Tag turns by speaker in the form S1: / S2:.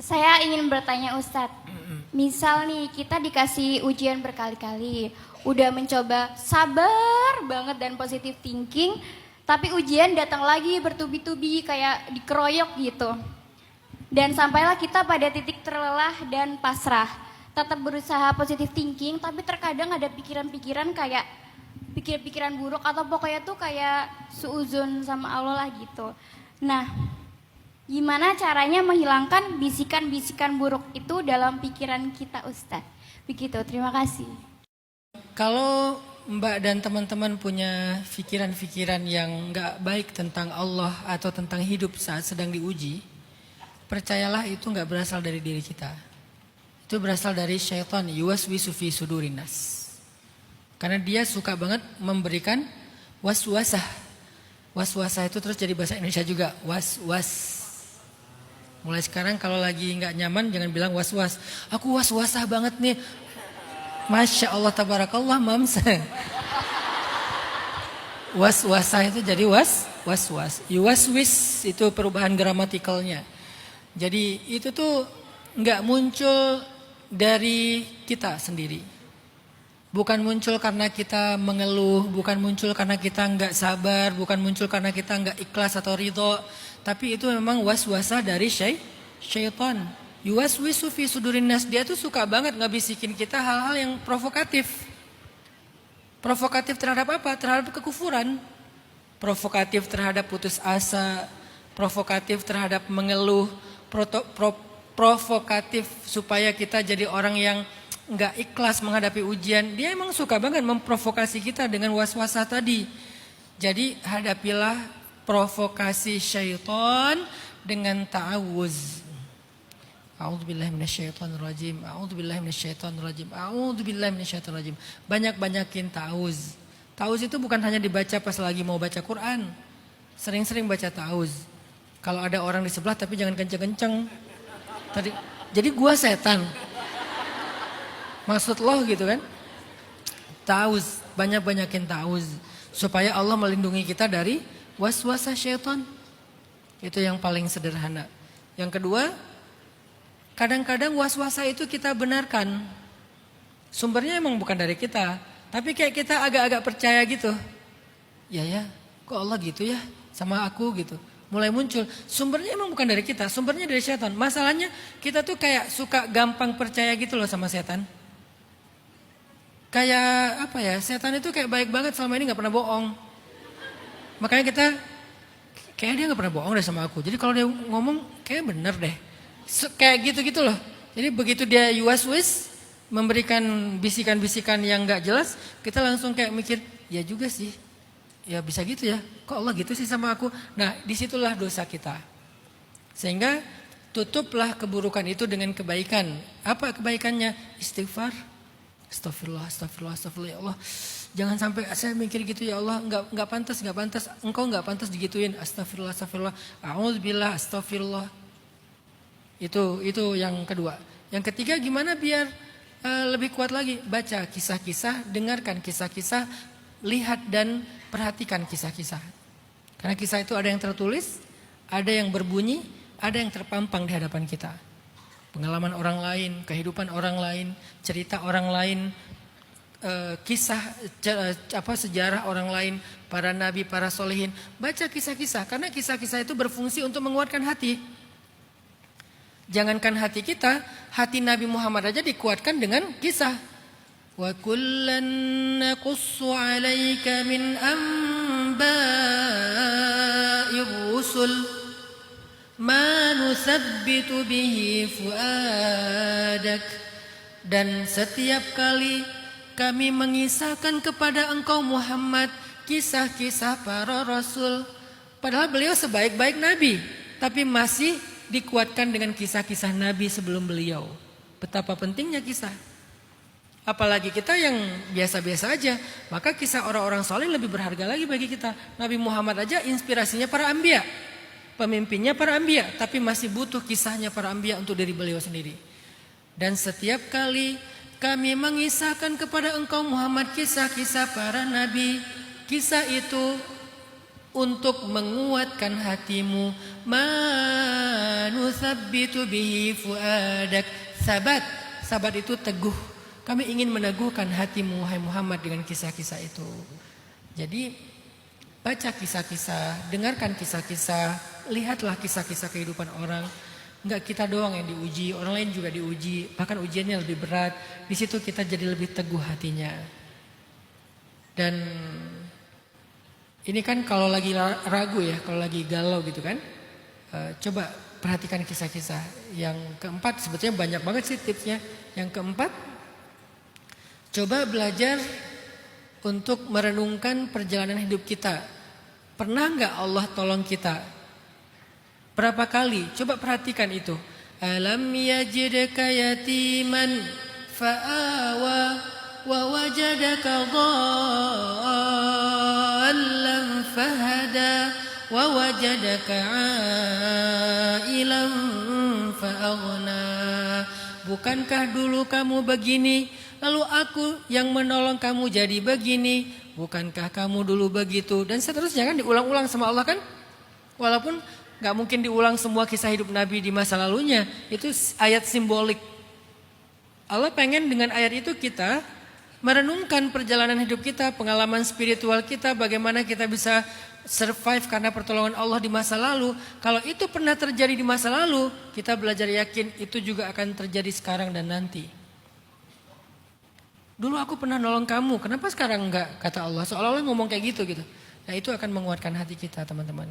S1: Saya ingin bertanya Ustadz, misal nih kita dikasih ujian berkali-kali, udah mencoba sabar banget dan positive thinking, tapi ujian datang lagi bertubi-tubi kayak dikeroyok gitu. Dan sampailah kita pada titik terlelah dan pasrah. Tetap berusaha positive thinking, tapi terkadang ada pikiran-pikiran kayak pikiran-pikiran buruk atau pokoknya tuh kayak suuzon sama Allah lah gitu. Nah, gimana caranya menghilangkan bisikan-bisikan buruk itu dalam pikiran kita Ustadz? Begitu, terima kasih.
S2: Kalau Mbak dan teman-teman punya pikiran-pikiran yang nggak baik tentang Allah atau tentang hidup saat sedang diuji, percayalah itu nggak berasal dari diri kita. Itu berasal dari syaitan, yuwaswisu fi sudurinas. Karena dia suka banget memberikan waswasah. Waswasah itu terus jadi bahasa Indonesia juga, was-was. Mulai sekarang kalau lagi nggak nyaman jangan bilang was-was. Aku was-wasah banget nih. Masya Allah tabarakallah mams. Was-wasah itu jadi was-was. Was-wis itu perubahan gramatikalnya. Jadi itu tuh nggak muncul dari kita sendiri. Bukan muncul karena kita mengeluh, bukan muncul karena kita nggak sabar, bukan muncul karena kita nggak ikhlas atau ridho. Tapi itu memang waswasah dari syaitan. Yuwaswisu fi sudurin nas. Dia tuh suka banget ngabisikin kita hal-hal yang provokatif. Provokatif terhadap apa? Terhadap kekufuran. Provokatif terhadap putus asa. Provokatif terhadap mengeluh. Provokatif supaya kita jadi orang yang nggak ikhlas menghadapi ujian. Dia emang suka banget memprovokasi kita dengan waswasah tadi. Jadi hadapilah provokasi syaitan dengan ta'awuz. A'udzubillahi minasyaitonirrajim. A'udzubillahi minasyaitonirrajim. A'udzubillahi minasyaitonirrajim. Banyak-banyakin ta'awuz. Ta'awuz itu bukan hanya dibaca pas lagi mau baca Quran. Sering-sering baca ta'awuz. Kalau ada orang di sebelah tapi jangan kenceng-kenceng. Jadi gua setan. Maksud lo gitu kan? Ta'awuz, banyak-banyakin ta'awuz supaya Allah melindungi kita dari waswasah syaitan. Itu yang paling sederhana. Yang kedua, kadang-kadang waswasah itu kita benarkan. Sumbernya emang bukan dari kita, tapi kayak kita agak-agak percaya gitu. Ya, kok Allah gitu ya sama aku gitu. Mulai muncul, sumbernya emang bukan dari kita, sumbernya dari syaitan. Masalahnya kita tuh kayak suka gampang percaya gitu loh sama setan. Kayak apa ya, setan itu kayak baik banget selama ini gak pernah bohong. Makanya kita, kayak dia gak pernah bohong deh sama aku. Jadi kalau dia ngomong, kayak bener deh. Kayak gitu-gitu loh. Jadi begitu dia yuwaswis, memberikan bisikan-bisikan yang gak jelas, kita langsung kayak mikir, ya juga sih. Ya bisa gitu ya, kok Allah gitu sih sama aku. Nah disitulah dosa kita. Sehingga tutuplah keburukan itu dengan kebaikan. Apa kebaikannya? Istighfar. Astagfirullah, astagfirullah, astagfirullah ya Allah. Jangan sampai saya mikir gitu ya Allah, enggak pantas. Engkau enggak pantas digituin. Astagfirullah, astagfirullah. A'udzubillah, astagfirullah. Itu yang kedua. Yang ketiga gimana biar lebih kuat lagi? Baca kisah-kisah, dengarkan kisah-kisah, lihat dan perhatikan kisah-kisah. Karena kisah itu ada yang tertulis, ada yang berbunyi, ada yang terpampang di hadapan kita. Pengalaman orang lain, kehidupan orang lain, cerita orang lain, kisah sejarah orang lain, para nabi, para solehin. Baca kisah-kisah karena kisah-kisah itu berfungsi untuk menguatkan hati. Jangankan hati kita, hati Nabi Muhammad aja dikuatkan dengan kisah. Wa kullan naqussu 'alaika min amba'ir rusul ma nusabbitu bihi fuadak. Dan setiap kali kami mengisahkan kepada engkau Muhammad kisah-kisah para rasul. Padahal beliau sebaik-baik nabi, tapi masih dikuatkan dengan kisah-kisah nabi sebelum beliau. Betapa pentingnya kisah. Apalagi kita yang biasa-biasa aja, maka kisah orang-orang soleh lebih berharga lagi bagi kita. Nabi Muhammad aja inspirasinya para anbiya, pemimpinnya para anbiya, tapi masih butuh kisahnya para anbiya untuk diri beliau sendiri. Dan setiap kali kami mengisahkan kepada engkau Muhammad kisah-kisah para nabi, kisah itu untuk menguatkan hatimu. Ma nusabbitu bihi fuadak. Sabat itu teguh. Kami ingin meneguhkan hatimu wahai Muhammad dengan kisah-kisah itu. Jadi baca kisah-kisah, dengarkan kisah-kisah, lihatlah kisah-kisah kehidupan orang. Enggak kita doang yang diuji, orang lain juga diuji, bahkan ujiannya lebih berat. Di situ kita jadi lebih teguh hatinya. Dan ini kan kalau lagi ragu ya, kalau lagi galau gitu kan, coba perhatikan kisah-kisah. Yang keempat, sebetulnya banyak banget sih tipsnya. Yang keempat, coba belajar untuk merenungkan perjalanan hidup kita. Pernah nggak Allah tolong kita? Berapa kali? Coba perhatikan itu. Alam yajidka yatiman fa'awa wa wajadaka dhallan fahada wa wajadaka ailan fa'aghna. Bukankah dulu kamu begini, lalu aku yang menolong kamu jadi begini? Bukankah kamu dulu begitu? Dan seterusnya kan diulang-ulang sama Allah kan? Walaupun gak mungkin diulang semua kisah hidup Nabi di masa lalunya. Itu ayat simbolik. Allah pengen dengan ayat itu kita merenungkan perjalanan hidup kita, pengalaman spiritual kita, bagaimana kita bisa survive karena pertolongan Allah di masa lalu. Kalau itu pernah terjadi di masa lalu, kita belajar yakin itu juga akan terjadi sekarang dan nanti. Dulu aku pernah nolong kamu, kenapa sekarang enggak? Kata Allah, seolah-olah ngomong kayak gitu. Nah itu akan menguatkan hati kita teman-teman.